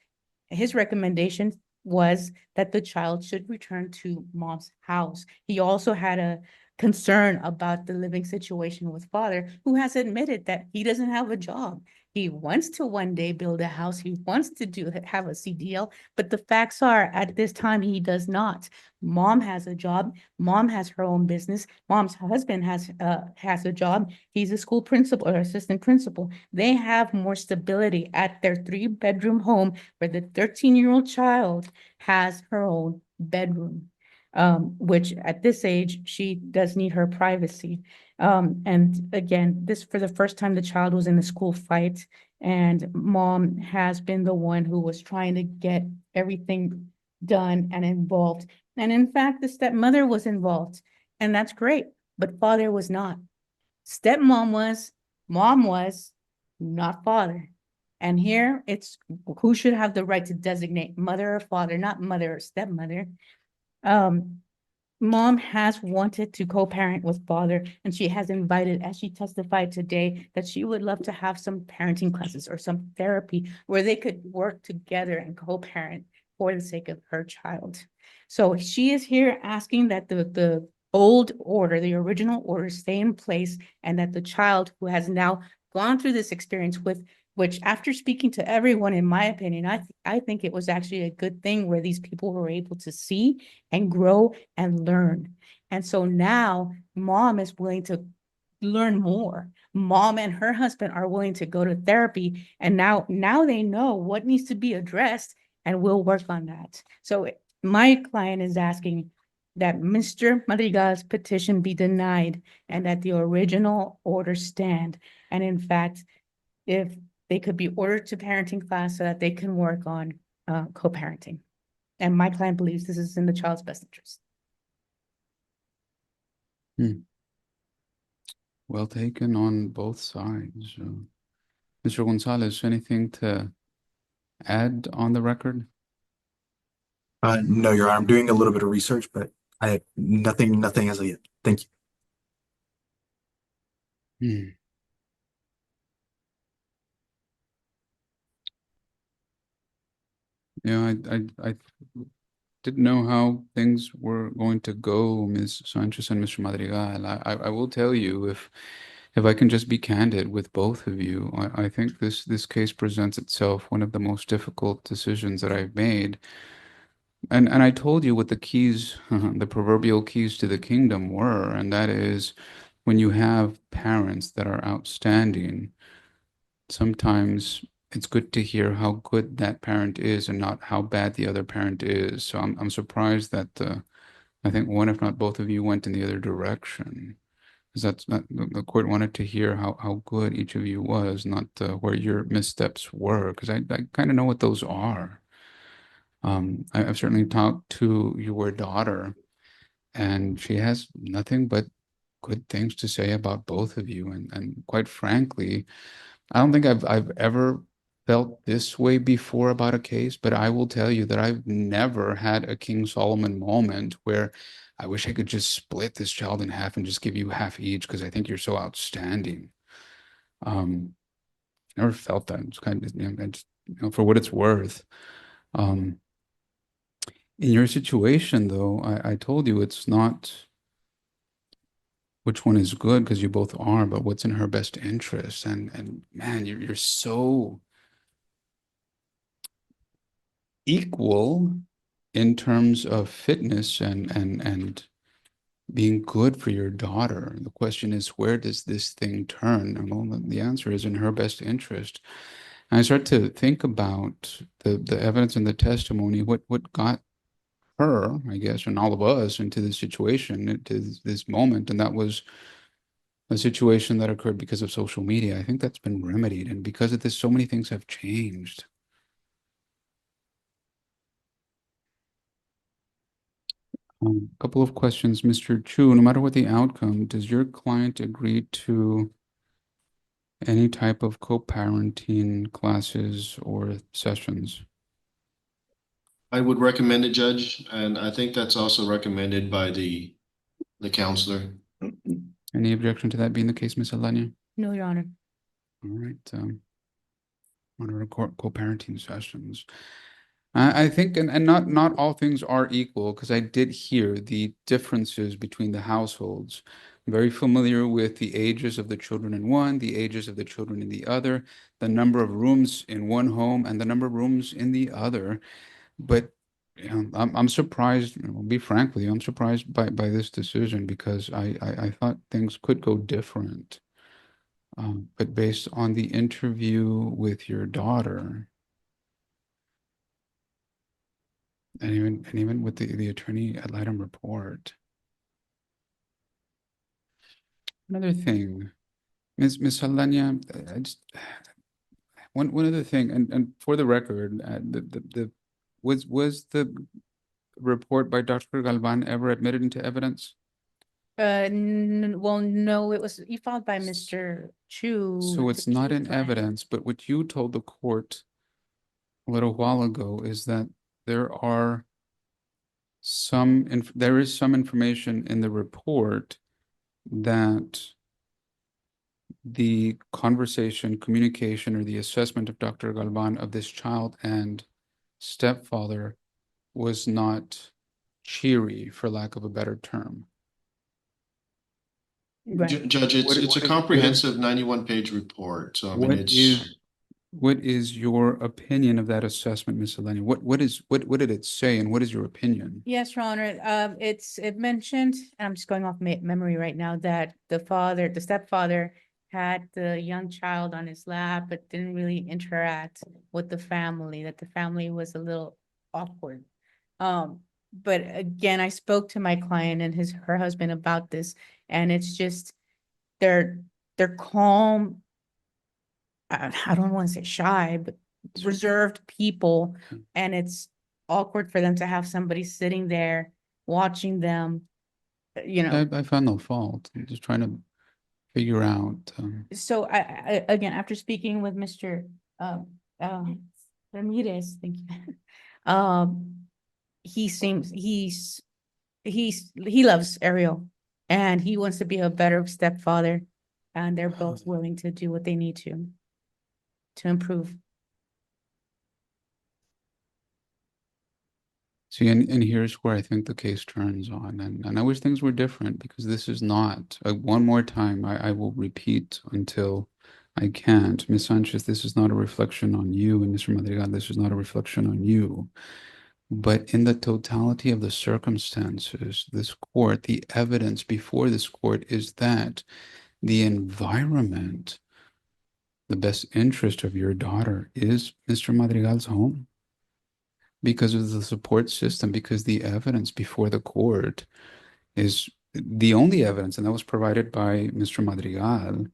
his recommendation was that the child should return to mom's house. He also had a concern about the living situation with father, who has admitted that he doesn't have a job. He wants to one day build a house. He wants to have a CDL, but the facts are at this time he does not. Mom has a job. Mom has her own business. Mom's husband has a job. He's a school principal or assistant principal. They have more stability at their 3-bedroom home where the 13-year-old child has her own bedroom, which at this age, she does need her privacy. And again, this for the first time, the child was in a school fight, and mom has been the one who was trying to get everything done and involved. And in fact, the stepmother was involved, and that's great, but father was not. Stepmom was, mom was, not father. And here it's who should have the right to designate mother or father, not mother or stepmother. Mom has wanted to co-parent with father, and she has invited, as she testified today, that she would love to have some parenting classes or some therapy where they could work together and co-parent for the sake of her child. So she is here asking that the old order, the original order, stay in place, and that the child who has now gone through this experience with, which after speaking to everyone, in my opinion, I think it was actually a good thing where these people were able to see and grow and learn. And so now mom is willing to learn more. Mom and her husband are willing to go to therapy, and now they know what needs to be addressed, and we'll work on that. So my client is asking that Mr. Madrigal's petition be denied and that the original order stand. And in fact, if they could be ordered to parenting class so that they can work on co-parenting. And my client believes this is in the child's best interest. Well taken on both sides. Mr. Gonzalez, anything to add on the record? No, Your Honor, I'm doing a little bit of research, but I have nothing as of yet. Thank you. Yeah, I didn't know how things were going to go, Ms. Sanchez and Mr. Madrigal. I will tell you, if I can just be candid with both of you, I think this case presents itself one of the most difficult decisions that I've made. And I told you what the keys, the proverbial keys to the kingdom were, and that is when you have parents that are outstanding, sometimes it's good to hear how good that parent is and not how bad the other parent is. So I'm surprised that I think one, if not both of you, went in the other direction. Because that's not the court wanted to hear how good each of you was, not where your missteps were. Because I kind of know what those are. I've certainly talked to your daughter, and she has nothing but good things to say about both of you. And quite frankly, I don't think I've ever felt this way before about a case, but I will tell you that I've never had a King Solomon moment where I wish I could just split this child in half and just give you half each because I think you're so outstanding. Never felt that. It's kind of, I just, for what it's worth. In your situation, though, I told you it's not which one is good, because you both are, but what's in her best interest. And man, you're so equal in terms of fitness and being good for your daughter. The question is, where does this thing turn? And well, the answer is in her best interest. And I start to think about the evidence and the testimony, what got her, I guess, and all of us into this situation, into this moment, and that was a situation that occurred because of social media. I think that's been remedied, and because of this, so many things have changed. A couple of questions, Mr. Chu. No matter what the outcome, does your client agree to any type of co-parenting classes or sessions? I would recommend it, Judge, and I think that's also recommended by the counselor. Any objection to that being the case, Ms. Alenia? No, Your Honor. All right. Monitor co-parenting sessions. I think, and not all things are equal, because I did hear the differences between the households. I'm very familiar with the ages of the children in one, the ages of the children in the other, the number of rooms in one home and the number of rooms in the other. But I'm surprised, I'll be frank with you, I'm surprised by this decision, because I thought things could go different. But based on the interview with your daughter, and even with the attorney ad litem report. Another thing, Ms. Saldaña, I just one other thing, and for the record, was the report by Dr. Galvan ever admitted into evidence? Well, no, it was filed by Mr. Chu. So it's not in evidence, but what you told the court a little while ago is that there is some information in the report that the conversation, communication, or the assessment of Dr. Galvan of this child and stepfather was not cheery, for lack of a better term. Right. Judge, it's What a is- comprehensive 91-page report. So I mean, What is your opinion of that assessment, Ms. Eleni? What did it say, and what is your opinion? Yes, Your Honor. It mentioned, and I'm just going off memory right now, that the stepfather had the young child on his lap, but didn't really interact with the family, that the family was a little awkward. But again, I spoke to my client and her husband about this, and it's just, they're calm. I don't want to say shy, but reserved people, and it's awkward for them to have somebody sitting there watching them, I found no fault. I'm just trying to figure out. So I again, after speaking with Mr. Ramirez, thank you. He loves Ariel, and he wants to be a better stepfather, and they're both willing to do what they need to improve. See, and here's where I think the case turns on, and I wish things were different, because this is not, one more time, I will repeat until I can't. Ms. Sanchez, this is not a reflection on you, and Mr. Madrigal, this is not a reflection on you. But in the totality of the circumstances, this court, the evidence before this court is that the environment, the best interest of your daughter is Mr. Madrigal's home, because of the support system, because the evidence before the court is the only evidence, and that was provided by Mr. Madrigal,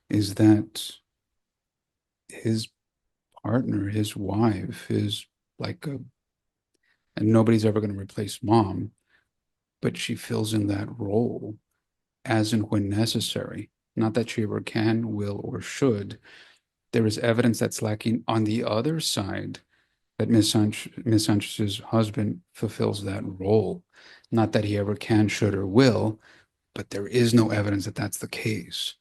is that his partner, his wife, is like and nobody's ever going to replace mom, but she fills in that role as and when necessary. Not that she ever can, will, or should. There is evidence that's lacking on the other side, that Ms. Sanchez's husband fulfills that role. Not that he ever can, should, or will, but there is no evidence that that's the case.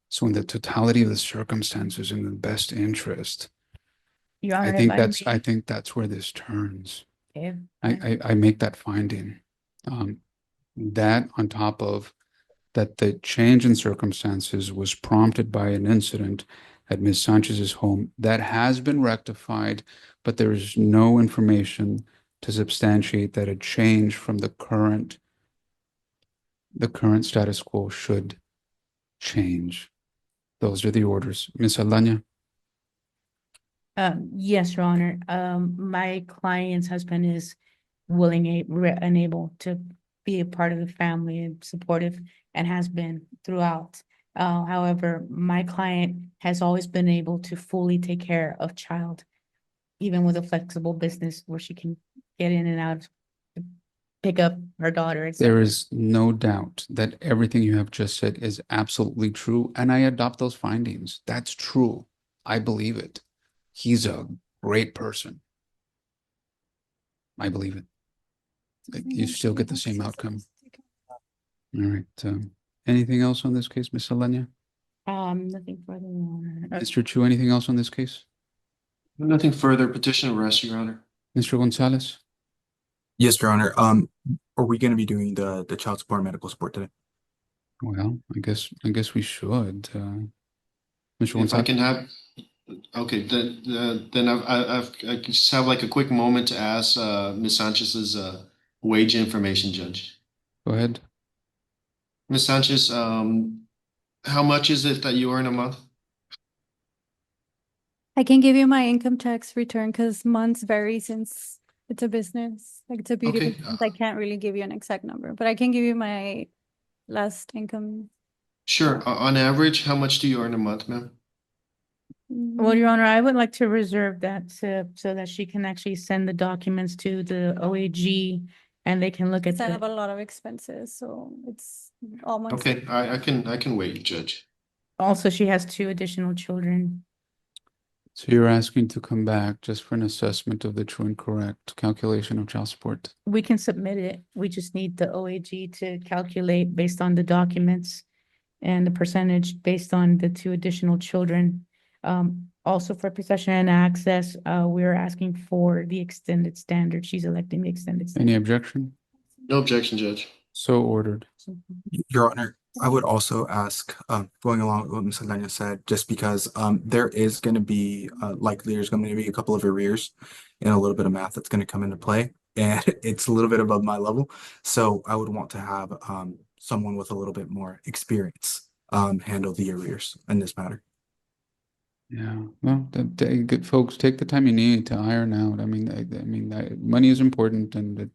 So in the totality of the circumstances, in the best interest, Your I Honor, think if that's, may, I think that's where this turns. if I make that finding. That on top of that, the change in circumstances was prompted by an incident at Ms. Sanchez's home that has been rectified, but there is no information to substantiate that a change from the current status quo should change. Those are the orders. Ms. Aldana? Yes, Your Honor. My client's husband is willing and able to be a part of the family and supportive and has been throughout. However, my client has always been able to fully take care of child, even with a flexible business where she can get in and out, pick up her daughter, etc. There is no doubt that everything you have just said is absolutely true, and I adopt those findings. That's true. I believe it. He's a great person. I believe it. You still get the same outcome. All right. Anything else on this case, Ms. Alenia? Nothing further, Your Honor. Mr. Chu, anything else on this case? Nothing further. Petition arrest, Your Honor. Mr. Gonzalez? Yes, Your Honor. Are we going to be doing the child support and medical support today? Well, I guess we should. Mr. If I Gonzalez? can have, okay, then I just have like a quick moment to ask Ms. Sanchez's wage information, Judge. Go ahead. Ms. Sanchez, how much is it that you earn a month? I can give you my income tax return because months vary since it's a business, like it's a beauty Okay. business. I can't really give you an exact number, but I can give you my last income. Sure. On average, how much do you earn a month, ma'am? Well, Your Honor, I would like to reserve that so that she can actually send the documents to the OAG and they can look at I have the, a lot of expenses, so it's almost. Okay, I can wait, Judge. also she has 2 additional children. So you're asking to come back just for an assessment of the true and correct calculation of child support? We can submit it. We just need the OAG to calculate based on the documents and the percentage based on the 2 additional children. Also for possession and access, we're asking for the extended standard. She's electing the extended Any standard. objection? No objection, Judge. So ordered. Your Honor, I would also ask, going along with what Ms. Alenia said, just because there is going to be likely there's going to be a couple of arrears and a little bit of math that's going to come into play, and it's a little bit above my level. So I would want to have someone with a little bit more experience handle the arrears in this matter. Yeah, well, good folks, take the time you need to iron out. Money is important, and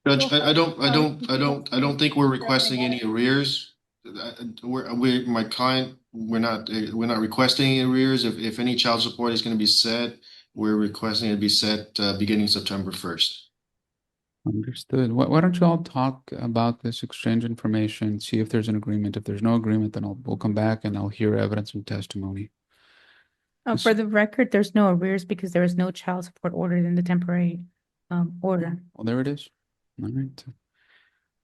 Judge, I don't think we're requesting any arrears. My client, we're not requesting any arrears. If any child support is going to be set, we're requesting it be set beginning September 1st. understood. Why don't you all talk about this, exchange information, see if there's an agreement. If there's no agreement, then we'll come back and I'll hear evidence and testimony. For the record, there's no arrears because there is no child support ordered in the temporary order. Well, there it is. All right.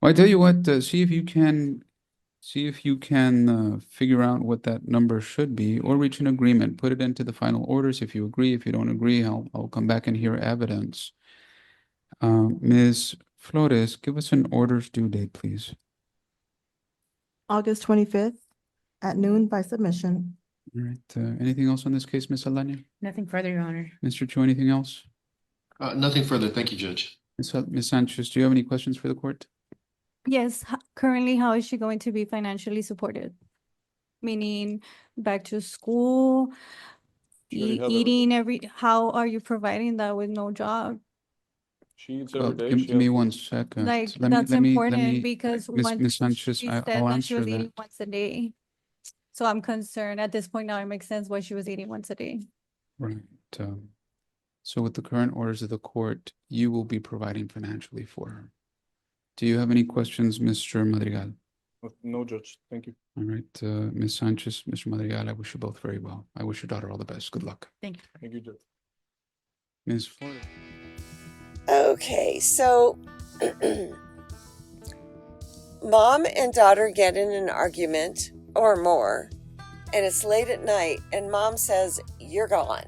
Well, I tell you what, see if you can figure out what that number should be or reach an agreement. Put it into the final orders if you agree. If you don't agree, I'll come back and hear evidence. Ms. Flores, give us an orders due date, please. August 25th at noon by submission. All right. Anything else on this case, Ms. Alanya? Nothing further, Your Honor. Mr. Chu, anything else? Nothing further. Thank you, Judge. Ms. Sanchez, do you have any questions for the court? Yes, currently, how is she going to be financially supported? Meaning back to school, She already has eating how are you providing that with no job? She eats Well, every day. give me 1 second. Like, Let me- that's let me- important because Ms. once Sanchez, she I'll said that she answer was eating that. once a day. So I'm concerned at this point now, it makes sense why she was eating once a day. Right. So with the current orders of the court, you will be providing financially for her. Do you have any questions, Mr. Madrigal? No, Judge. Thank you. All right, Ms. Sanchez, Mr. Madrigal, I wish you both very well. I wish your daughter all the best. Good luck. Thank you. Thank you, Judge. Ms. Flores. Okay, so mom and daughter get in an argument or more, and it's late at night, and mom says, "You're gone."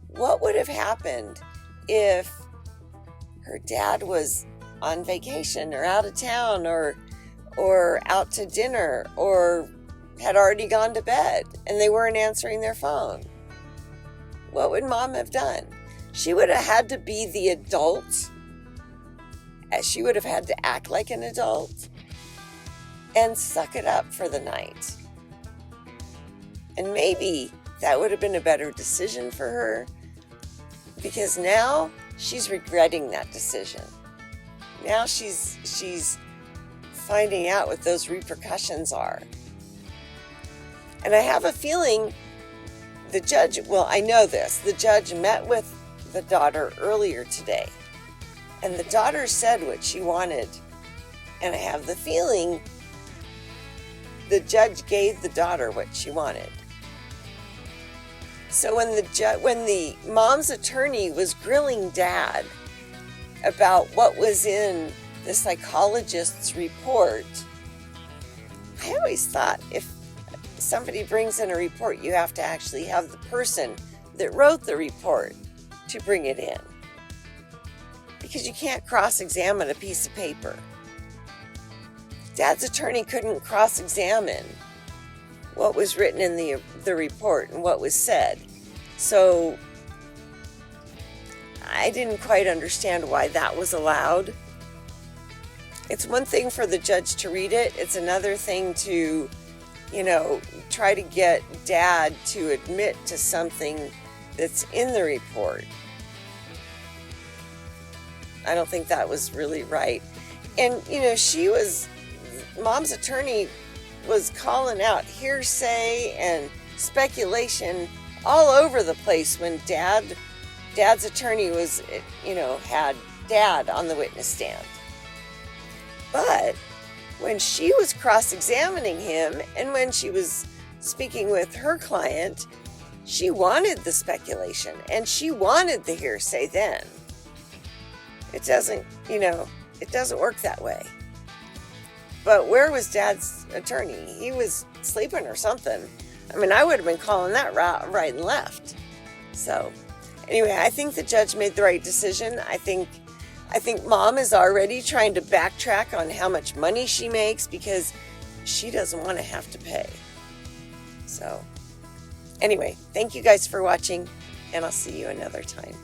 What would have happened if her dad was on vacation or out of town or out to dinner or had already gone to bed and they weren't answering their phone? What would mom have done? She would have had to be the adult. She would have had to act like an adult and suck it up for the night. And maybe that would have been a better decision for her, because now she's regretting that decision. Now she's finding out what those repercussions are. And I have a feeling the judge, well, I know this, the judge met with the daughter earlier today, and the daughter said what she wanted. And I have the feeling the judge gave the daughter what she wanted. So when the mom's attorney was grilling dad about what was in the psychologist's report, I always thought if somebody brings in a report, you have to actually have the person that wrote the report to bring it in, because you can't cross-examine a piece of paper. Dad's attorney couldn't cross-examine what was written in the report and what was said. So I didn't quite understand why that was allowed. It's one thing for the judge to read it. It's another thing to, try to get dad to admit to something that's in the report. I don't think that was really right. And, mom's attorney was calling out hearsay and speculation all over the place when dad's attorney was, had dad on the witness stand. But when she was cross-examining him and when she was speaking with her client, she wanted the speculation and she wanted the hearsay then. It doesn't work that way. But where was dad's attorney? He was sleeping or something. I mean, I would have been calling that right and left. So anyway, I think the judge made the right decision. I think mom is already trying to backtrack on how much money she makes because she doesn't want to have to pay. So anyway, thank you guys for watching, and I'll see you another time.